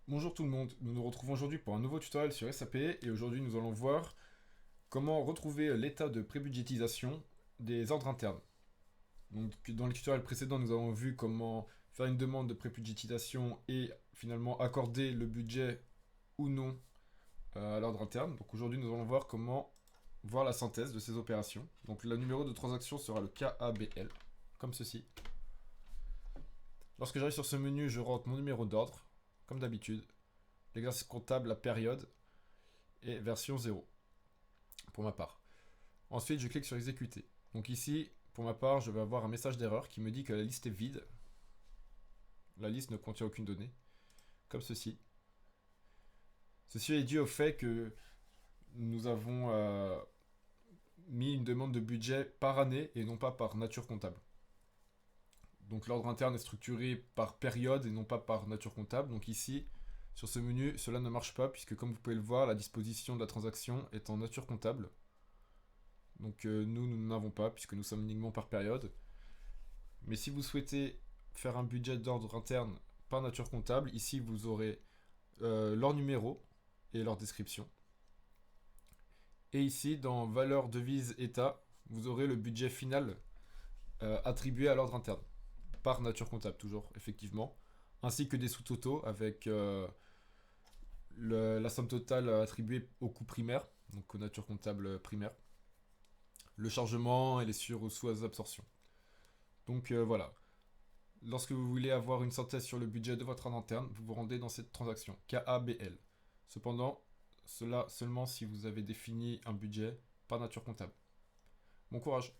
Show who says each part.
Speaker 1: Bonjour tout le monde, nous nous retrouvons aujourd'hui pour un nouveau tutoriel sur SAP et aujourd'hui nous allons voir comment retrouver l'état de prébudgétisation des ordres internes. Donc, dans le tutoriel précédent, nous avons vu comment faire une demande de prébudgétisation et finalement accorder le budget ou non à l'ordre interne. Donc aujourd'hui nous allons voir comment voir la synthèse de ces opérations. Donc le numéro de transaction sera le KABL, comme ceci. Lorsque j'arrive sur ce menu, je rentre mon numéro d'ordre, comme d'habitude. L'exercice comptable, la période, et version 0, pour ma part. Ensuite, je clique sur exécuter. Donc ici, pour ma part, je vais avoir un message d'erreur qui me dit que la liste est vide. La liste ne contient aucune donnée, comme ceci. Ceci est dû au fait que nous avons mis une demande de budget par année et non pas par nature comptable. Donc l'ordre interne est structuré par période et non pas par nature comptable. Donc ici, sur ce menu, cela ne marche pas puisque comme vous pouvez le voir, la disposition de la transaction est en nature comptable. Donc nous n'avons pas puisque nous sommes uniquement par période. Mais si vous souhaitez faire un budget d'ordre interne par nature comptable, ici vous aurez leur numéro et leur description. Et ici, dans valeur devise état, vous aurez le budget final attribué à l'ordre interne, par nature comptable toujours, effectivement, ainsi que des sous-totaux avec la somme totale attribuée au coût primaire, donc aux natures comptables primaires, le chargement et les sur- ou sous-absorptions. Donc voilà. Lorsque vous voulez avoir une synthèse sur le budget de votre ordre interne, vous vous rendez dans cette transaction, KABL. Cependant, cela seulement si vous avez défini un budget par nature comptable. Bon courage!